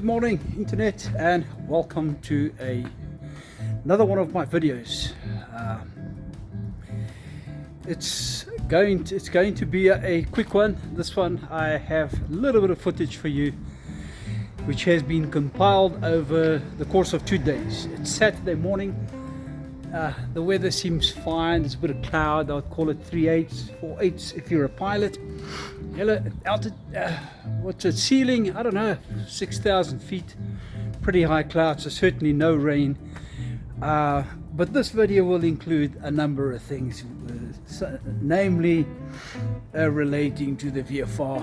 morning internet, and welcome to another one of my videos. It's going to be a quick one. This one I have a little bit of footage for you which has been compiled over the course of 2 days. It's Saturday morning. The weather seems fine. There's a bit of cloud. I would call it 3/8, 4/8 if you're a pilot. What's it, ceiling? I don't know, 6,000 feet. Pretty high clouds, so certainly no rain. But this video will include a number of things, namely relating to the VFR.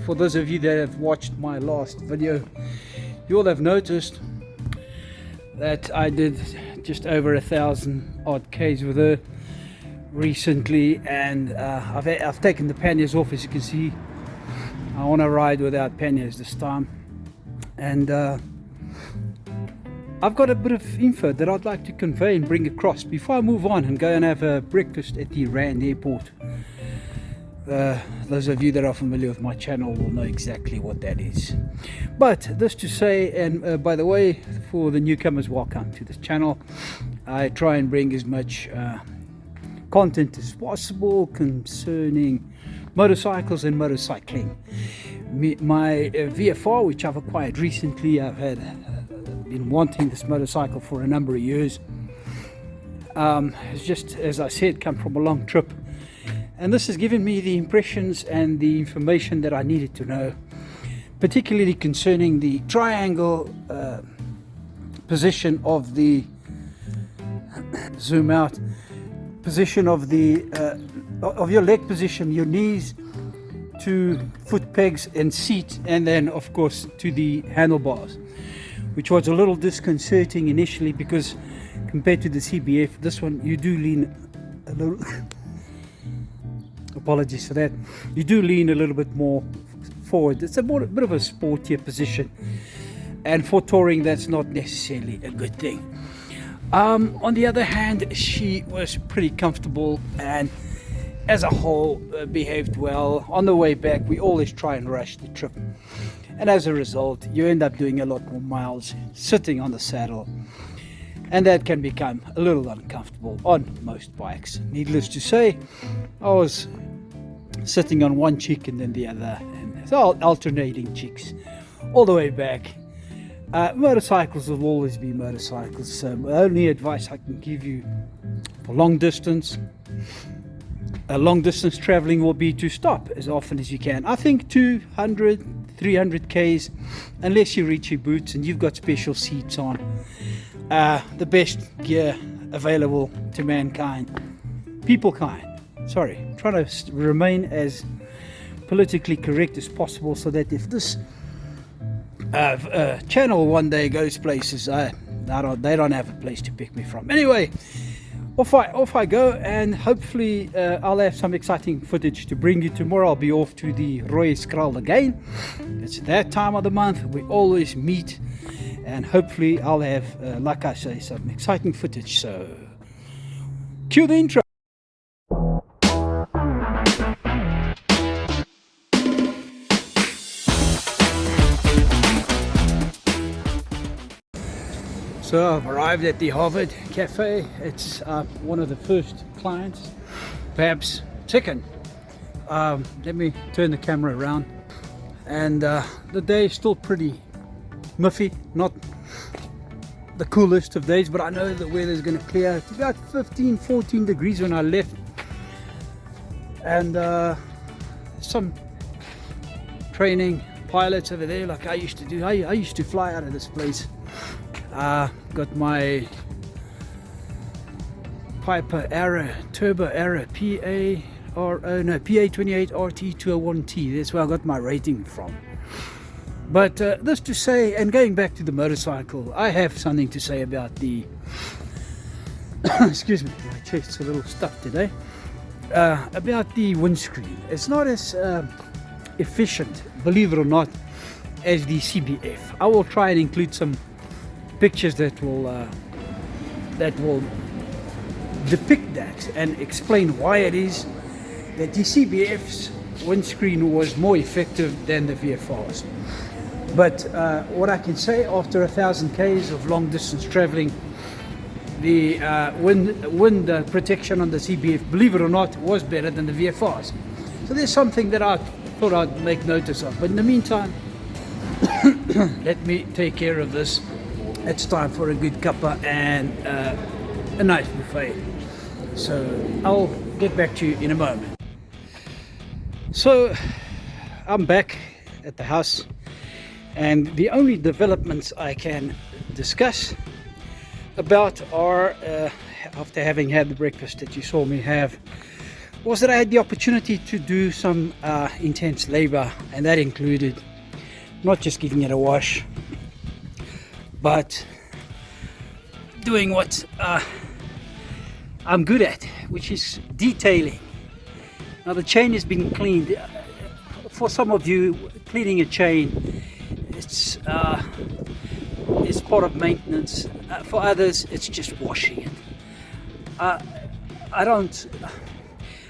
For those of you that have watched my last video, you'll have noticed that I did just over 1,000 odd Ks with her recently, and I've taken the panniers off. As you can see, I want to ride without panniers this time, and I've got a bit of info that I'd like to convey and bring across before I move on and go and have a breakfast at the Rand airport. Those of you that are familiar with my channel will know exactly what that is. But this to say, and by the way, for the newcomers, welcome to this channel. I try and bring as much content as possible concerning motorcycles and motorcycling. My VFR, which I've acquired recently, I've been wanting this motorcycle for a number of years. It's just, as I said, come from a long trip, and this has given me the impressions and the information that I needed to know, particularly concerning the triangle position of the zoom out position of the of your leg position, your knees to foot pegs and seat, and then of course to the handlebars, which was a little disconcerting initially because compared to the CBF, this one you do lean a little apologies for that, you do lean a little bit more forward. It's a bit of a sportier position, and for touring that's not necessarily a good thing. On the other hand, she was pretty comfortable and as a whole behaved well. On the way back, we always try and rush the trip, and as a result you end up doing a lot more miles sitting on the saddle, and that can become a little uncomfortable on most bikes. Needless to say, I was sitting on one cheek and then the other, and so alternating cheeks all the way back. Motorcycles will always be motorcycles, so the only advice I can give you for long distance traveling will be to stop as often as you can. I think 200, 300 Ks, unless you reach your boots and you've got special seats on, the best gear available to mankind, sorry, trying to remain as politically correct as possible, so that if this channel one day goes places, they don't have a place to pick me from. Anyway, off I go, and hopefully I'll have some exciting footage to bring you tomorrow. I'll be off to the Windscreen again. It's that time of the month we always meet, and hopefully I'll have, like I say, some exciting footage. So cue the intro. So I've arrived at the Harvard Cafe. It's one of the first clients, perhaps second. Let me turn the camera around, and the day is still pretty miffy, not the coolest of days, but I know the weather is going to clear. It's about 15-14 degrees when I left, and some training pilots over there like I used to do. I used to fly out of this place. Got my Piper Arrow, Turbo Arrow, PA28 RT201T. That's where I got my rating from. But this to say, and going back to the motorcycle, I have something to say about the excuse me, my chest's a little stuffed today, about the windscreen. It's not as efficient, believe it or not, as the CBF. I will try and include some pictures that will depict that and explain why it is that the CBF's windscreen was more effective than the VFR's. But what I can say, after 1,000 k's of long distance traveling, the wind protection on the CBF, believe it or not, was better than the VFRs. So there's something that I thought I'd make notice of. But in the meantime, let me take care of this. It's time for a good cuppa and a nice buffet. So I'll get back to you in a moment. So I'm back at the house, and the only developments I can discuss about are, after having had the breakfast that you saw me have, was that I had the opportunity to do some intense labor, and that included not just giving it a wash, but doing what I'm good at, which is detailing. Now the chain has been cleaned. For some of you, cleaning a chain, it's part of maintenance. For others, it's just washing it. I don't,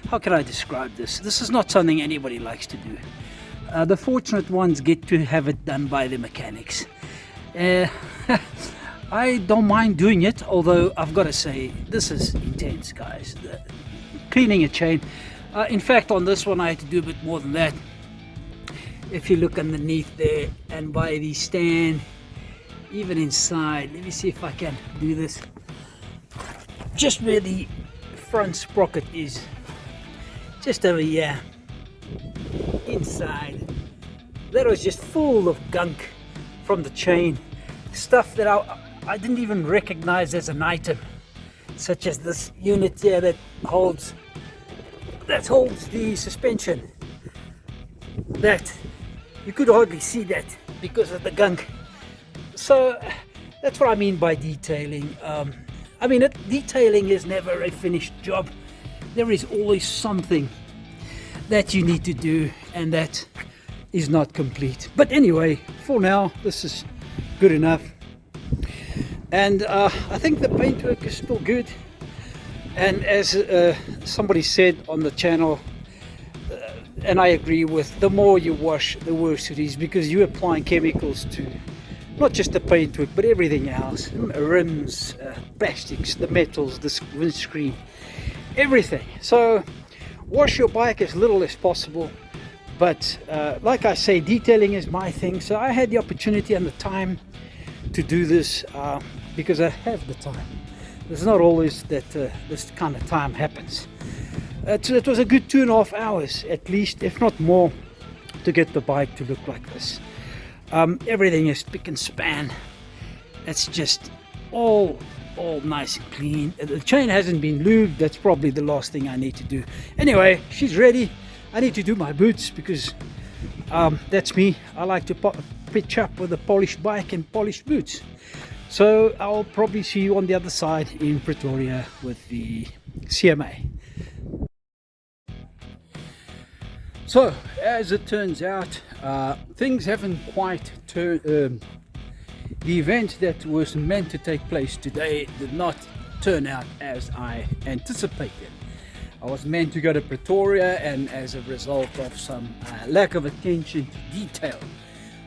how can I describe this? This is not something anybody likes to do. The fortunate ones get to have it done by the mechanics. I don't mind doing it, although I've got to say, this is intense, guys. Cleaning a chain. In fact, on this one, I had to do a bit more than that. If you look underneath there and by the stand, even inside, let me see if I can do this. Just where the front sprocket is, just over here, inside, that was just full of gunk from the chain. Stuff that I didn't even recognize as an item, such as this unit here that holds the suspension. That you could hardly see that because of the gunk. So that's what I mean by detailing. I mean, detailing is never a finished job. There is always something that you need to do, and that is not complete. But anyway, for now, this is good enough. And I think the paintwork is still good. And as somebody said on the channel, and I agree with, the more you wash, the worse it is, because you're applying chemicals to not just the paintwork, but everything else. Rims, plastics, the metals, the windscreen, everything. So wash your bike as little as possible. But like I say, detailing is my thing. So I had the opportunity and the time to do this because I have the time. It's not always that this kind of time happens. It was a good 2.5 hours at least, if not more, to get the bike to look like this. Everything is spick and span. It's just all nice and clean. The chain hasn't been lubed. That's probably the last thing I need to do. Anyway, she's ready. I need to do my boots because that's me. I like to pitch up with a polished bike and polished boots. So I'll probably see you on the other side in Pretoria with the CMA. So as it turns out, things haven't quite turned. The event that was meant to take place today did not turn out as I anticipated. I was meant to go to Pretoria, and as a result of some lack of attention to detail,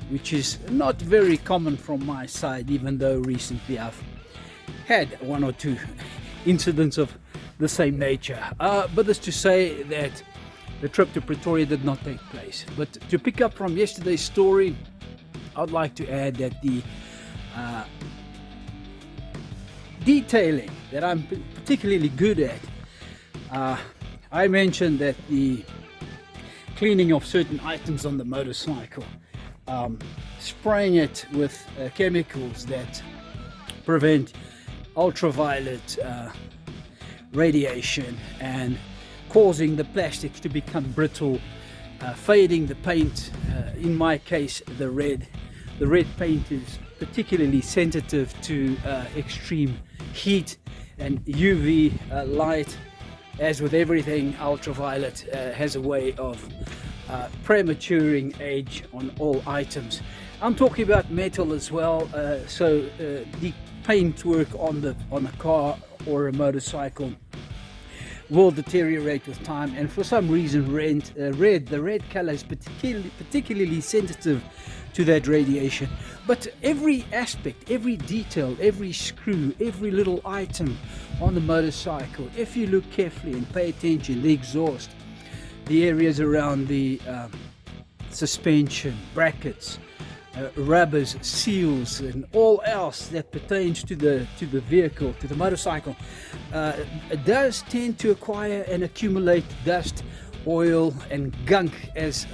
which is not very common from my side, even though recently I've had 1 or 2 incidents of the same nature. But that's to say that the trip to Pretoria did not take place. But to pick up from yesterday's story, I'd like to add that the detailing that I'm particularly good at, I mentioned that the cleaning of certain items on the motorcycle, spraying it with chemicals that prevent ultraviolet radiation and causing the plastics to become brittle, fading the paint, in my case the red paint is particularly sensitive to extreme heat and UV light. As with everything, ultraviolet has a way of prematuring age on all items. I'm talking about metal as well, so the paintwork on a car or a motorcycle will deteriorate with time, and for some reason the red color is particularly sensitive to that radiation. But every aspect, every detail, every screw, every little item on the motorcycle, if you look carefully and pay attention, the exhaust, the areas around the suspension, brackets, rubbers, seals, and all else that pertains to the vehicle, to the motorcycle, it does tend to acquire and accumulate dust, oil, and gunk, as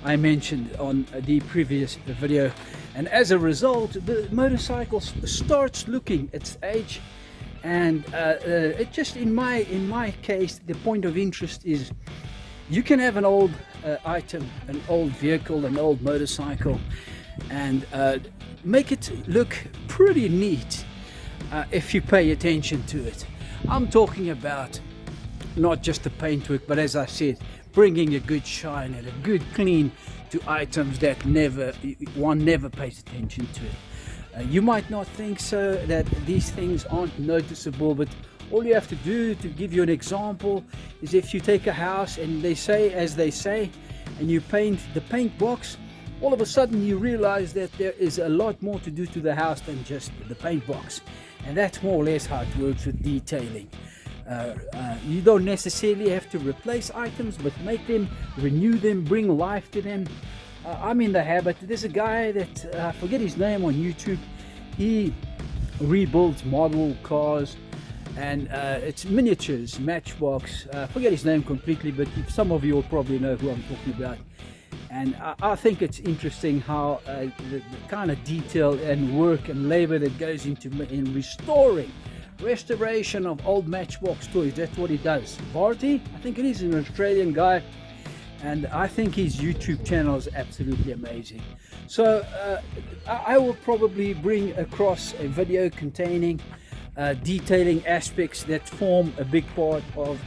I mentioned on the previous video. And as a result, the motorcycle starts looking its age. And it just, in my case, the point of interest is you can have an old item, an old vehicle, an old motorcycle, and make it look pretty neat if you pay attention to it. I'm talking about not just the paintwork, but as I said, bringing a good shine and a good clean to items that one never pays attention to. You might not think so, that these things aren't noticeable, but all you have to do, to give you an example, is if you take a house and they say, as they say, and you paint the paint box, all of a sudden you realize that there is a lot more to do to the house than just the paint box. And that's more or less how it works with detailing. You don't necessarily have to replace items, but make them, renew them, bring life to them. I'm in the habit. There's a guy that I forget his name on YouTube. He rebuilds model cars, and it's miniatures, matchbox. Forget his name completely, but some of you will probably know who I'm talking about. And I think it's interesting how the kind of detail and work and labor that goes into in restoration of old matchbox toys. That's what he does. Varty, I think it is, an Australian guy, and I think his YouTube channel is absolutely amazing. So I will probably bring across a video containing detailing aspects that form a big part of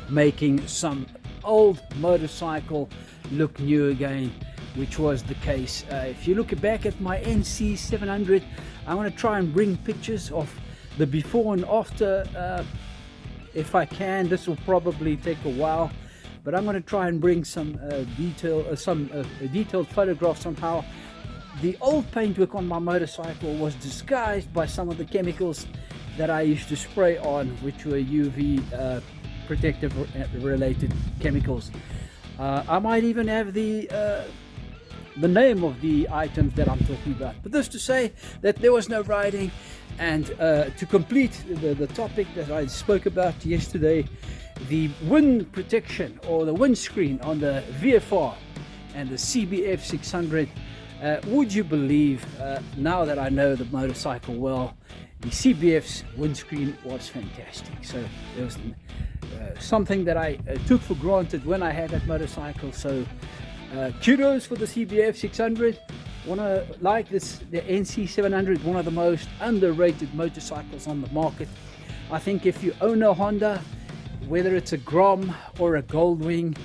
making some old motorcycle look new again, which was the case. If you look back at my NC700, I want to try and bring pictures of the before and after if I can. This will probably take a while, but I'm going to try and bring some detailed photographs on how the old paintwork on my motorcycle was disguised by some of the chemicals that I used to spray on, which were UV protective related chemicals. I might even have the name of the items that I'm talking about. But this to say that there was no riding, and to complete the topic that I spoke about yesterday, the wind protection or the windscreen on the VFR and the CBF600, would you believe, now that I know the motorcycle well, the CBF's windscreen was fantastic. So it was something that I took for granted when I had that motorcycle. So kudos for the CBF600. Like this, the NC700, one of the most underrated motorcycles on the market. I think if you own a Honda, whether it's a Grom or a Goldwing,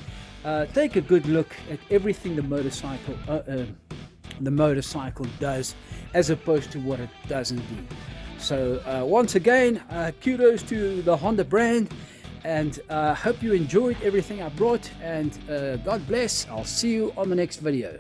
take a good look at everything the motorcycle does, as opposed to what it doesn't do. So once again, kudos to the Honda brand, and hope you enjoyed everything I brought, and God bless. I'll see you on the next video.